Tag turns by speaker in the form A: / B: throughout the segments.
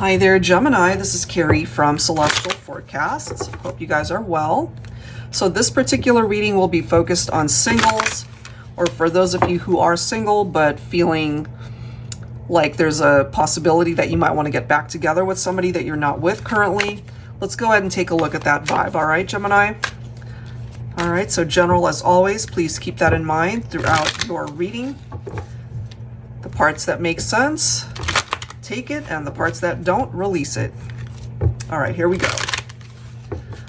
A: Hi there, Gemini. This is Carrie from Celestial Forecasts. Hope you guys are well. So this particular reading will be focused on singles, or for those of you who are single but feeling like there's a possibility that you might want to get back together with somebody that you're not with currently. Let's go ahead and take a look at that vibe. All right, Gemini? All right, so general as always, please keep that in mind throughout your reading. The parts that make sense, take it, and the parts that don't, release it. All right, here we go.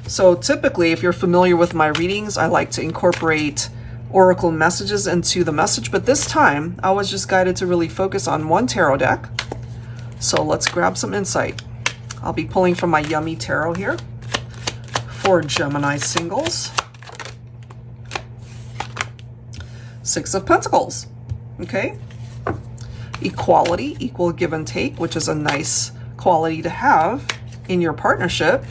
A: So typically, if you're familiar with my readings, I like to incorporate oracle messages into the message, but this time I was just guided to really focus on one tarot deck. So let's grab some insight. I'll be pulling from my Yummy Tarot here for Gemini singles. Six of Pentacles, okay? Equality, equal give and take, which is a nice quality to have in your partnership.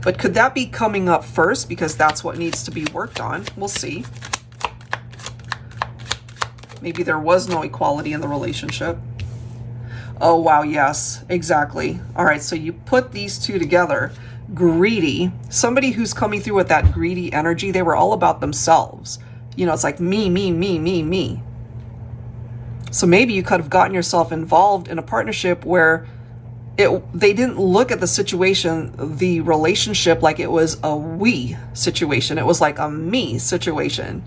A: But could that be coming up first because that's what needs to be worked on? We'll see. Maybe there was no equality in the relationship. Oh, wow, yes, exactly. All right, so you put these two together. Greedy, somebody who's coming through with that greedy energy, they were all about themselves. You know, it's like me, me, me, me, me. So maybe you could have gotten yourself involved in a partnership where they didn't look at the situation, the relationship, like it was a we situation. It was like a me situation.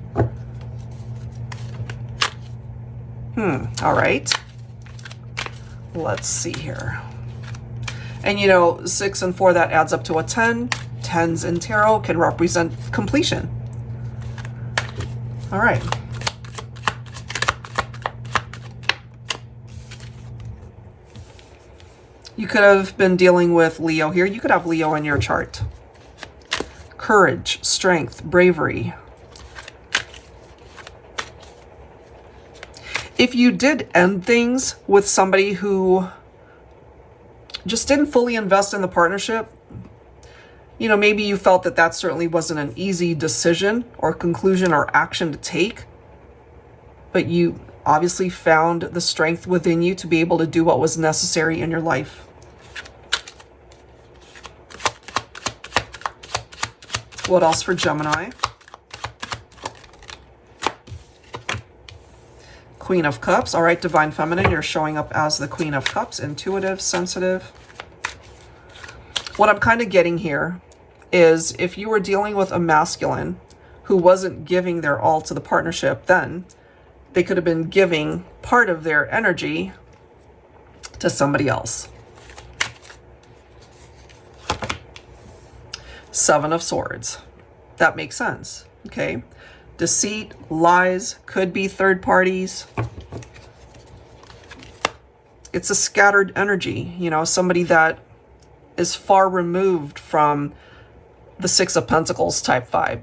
A: All right. Let's see here. And you know, 6 and 4, that adds up to a 10. 10s in tarot can represent completion. All right. You could have been dealing with Leo here. You could have Leo in your chart. Courage, strength, bravery. If you did end things with somebody who just didn't fully invest in the partnership, you know, maybe you felt that that certainly wasn't an easy decision or conclusion or action to take, but you obviously found the strength within you to be able to do what was necessary in your life. What else for Gemini? Queen of Cups. All right, Divine Feminine, you're showing up as the Queen of Cups. Intuitive, sensitive. What I'm kind of getting here is if you were dealing with a masculine who wasn't giving their all to the partnership, then they could have been giving part of their energy to somebody else. 7 of Swords. That makes sense, okay? Deceit, lies, could be third parties. It's a scattered energy, you know, somebody that is far removed from the 6 of Pentacles type vibe.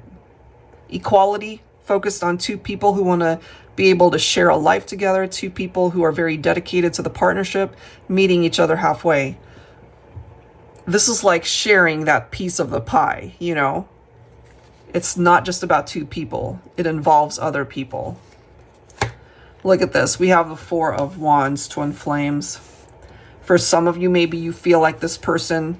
A: Equality, focused on two people who want to be able to share a life together, two people who are very dedicated to the partnership, meeting each other halfway. This is like sharing that piece of the pie, you know? It's not just about two people. It involves other people. Look at this. We have the 4 of Wands, twin flames. For some of you, maybe you feel like this person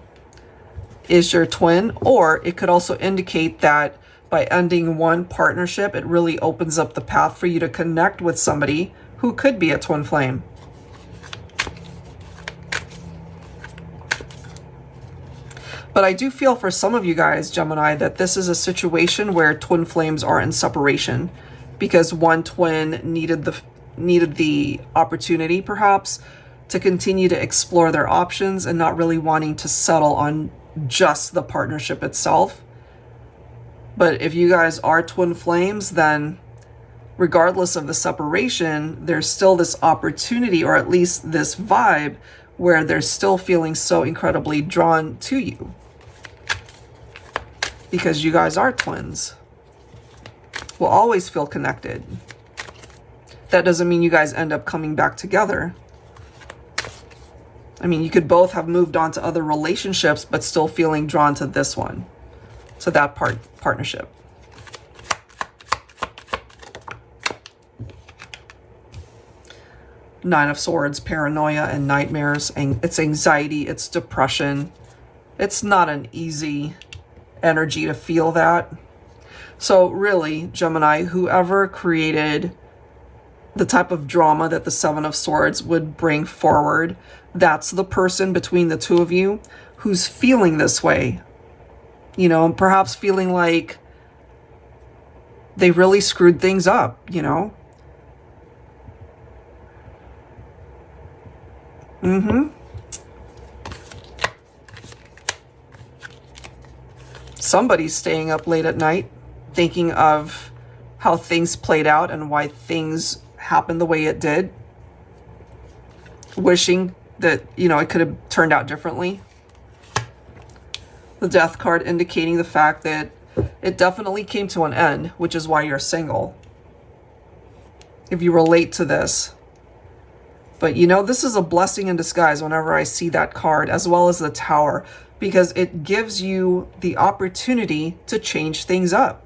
A: is your twin, or it could also indicate that by ending one partnership, it really opens up the path for you to connect with somebody who could be a twin flame. But I do feel for some of you guys, Gemini, that this is a situation where twin flames are in separation because one twin needed the opportunity, perhaps, to continue to explore their options and not really wanting to settle on just the partnership itself. But if you guys are twin flames, then regardless of the separation, there's still this opportunity, or at least this vibe, where they're still feeling so incredibly drawn to you. Because you guys are twins. Will always feel connected. That doesn't mean you guys end up coming back together. I mean, you could both have moved on to other relationships, but still feeling drawn to this one, to that partnership. Nine of Swords, paranoia and nightmares, and it's anxiety, it's depression. It's not an easy energy to feel that. So really, Gemini, whoever created the type of drama that the Seven of Swords would bring forward, that's the person between the two of you who's feeling this way. You know, and perhaps feeling like they really screwed things up, you know? Somebody's staying up late at night thinking of how things played out and why things happened the way it did. Wishing that, you know, it could have turned out differently. The Death card indicating the fact that it definitely came to an end, which is why you're single. If you relate to this. But you know, this is a blessing in disguise whenever I see that card, as well as the Tower, because it gives you the opportunity to change things up.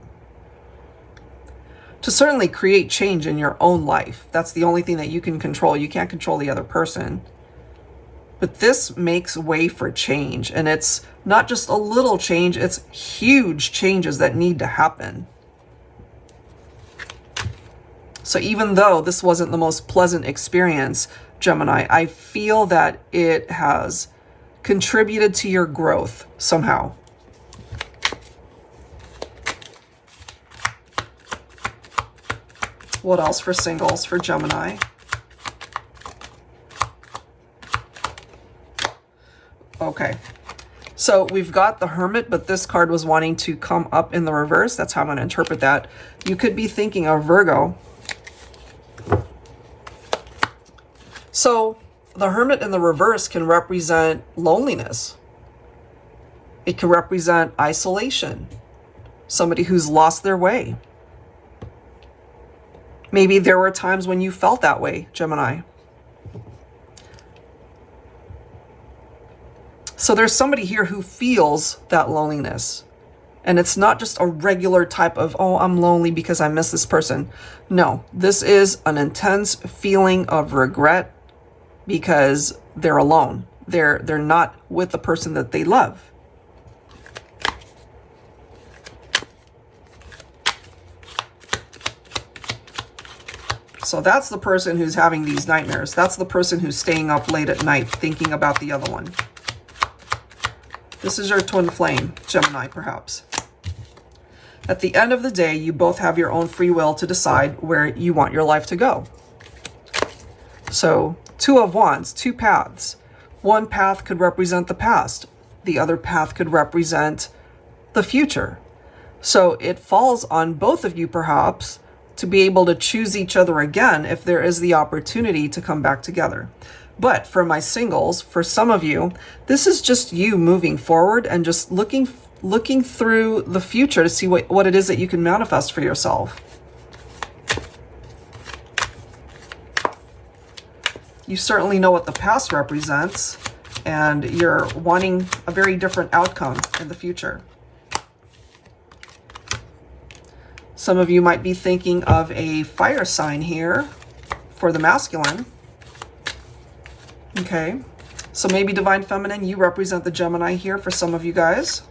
A: To certainly create change in your own life. That's the only thing that you can control. You can't control the other person. But this makes way for change. And it's not just a little change, it's huge changes that need to happen. So even though this wasn't the most pleasant experience, Gemini, I feel that it has contributed to your growth somehow. What else for singles for Gemini? Okay, so we've got the Hermit, but this card was wanting to come up in the reverse. That's how I'm going to interpret that. You could be thinking of Virgo. So the Hermit in the reverse can represent loneliness. It can represent isolation. Somebody who's lost their way. Maybe there were times when you felt that way, Gemini. So there's somebody here who feels that loneliness. And it's not just a regular type of, oh, I'm lonely because I miss this person. No, this is an intense feeling of regret because they're alone. They're not with the person that they love. So that's the person who's having these nightmares. That's the person who's staying up late at night thinking about the other one. This is your twin flame, Gemini, perhaps. At the end of the day, you both have your own free will to decide where you want your life to go. So, Two of Wands, two paths. One path could represent the past. The other path could represent the future. So it falls on both of you, perhaps, to be able to choose each other again if there is the opportunity to come back together. But for my singles, for some of you, this is just you moving forward and just looking through the future to see what it is that you can manifest for yourself. You certainly know what the past represents, and you're wanting a very different outcome in the future. Some of you might be thinking of a fire sign here for the masculine. Okay, so maybe Divine Feminine, you represent the Gemini here for some of you guys.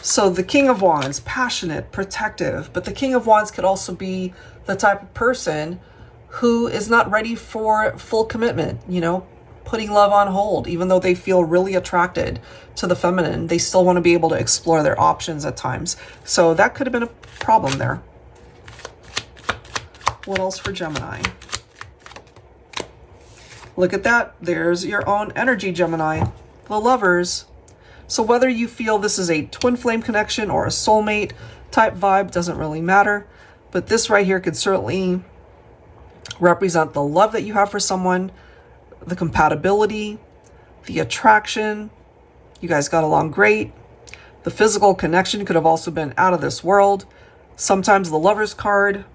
A: So the King of Wands, passionate, protective, but the King of Wands could also be the type of person who is not ready for full commitment, you know, putting love on hold. Even though they feel really attracted to the feminine, they still want to be able to explore their options at times. So that could have been a problem there. What else for Gemini? Look at that. There's your own energy, Gemini. The Lovers. So whether you feel this is a twin flame connection or a soulmate type vibe, doesn't really matter. But this right here could certainly represent the love that you have for someone, the compatibility, the attraction. You guys got along great. The physical connection could have also been out of this world. Sometimes the Lovers card,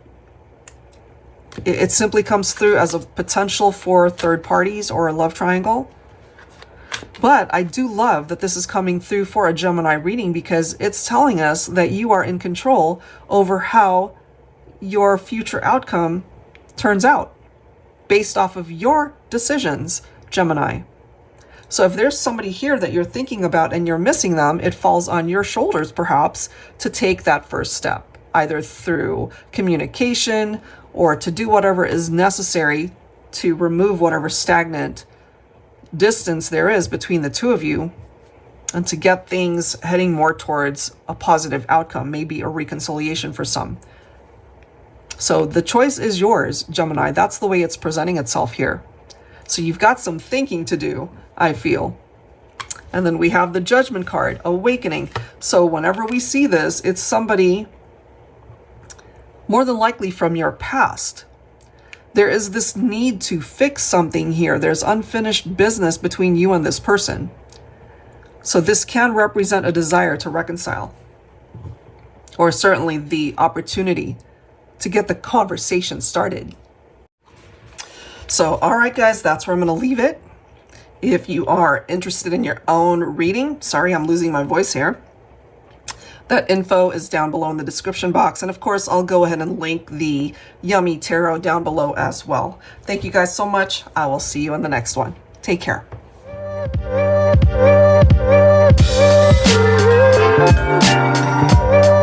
A: it simply comes through as a potential for third parties or a love triangle. But I do love that this is coming through for a Gemini reading, because it's telling us that you are in control over how your future outcome turns out based off of your decisions, Gemini. So if there's somebody here that you're thinking about and you're missing them, it falls on your shoulders perhaps to take that first step, either through communication or to do whatever is necessary to remove whatever stagnant distance there is between the two of you and to get things heading more towards a positive outcome, maybe a reconciliation for some. So the choice is yours, Gemini. That's the way it's presenting itself here. So you've got some thinking to do, I feel. And then we have the Judgment card, Awakening. So whenever we see this, it's somebody more than likely from your past. There is this need to fix something here. There's unfinished business between you and this person. So this can represent a desire to reconcile, or certainly the opportunity to get the conversation started. So, all right, guys, that's where I'm going to leave it. If you are interested in your own reading, sorry, I'm losing my voice here. That info is down below in the description box. And of course, I'll go ahead and link the Yummy Tarot down below as well. Thank you guys so much. I will see you in the next one. Take care.
B: Thank you.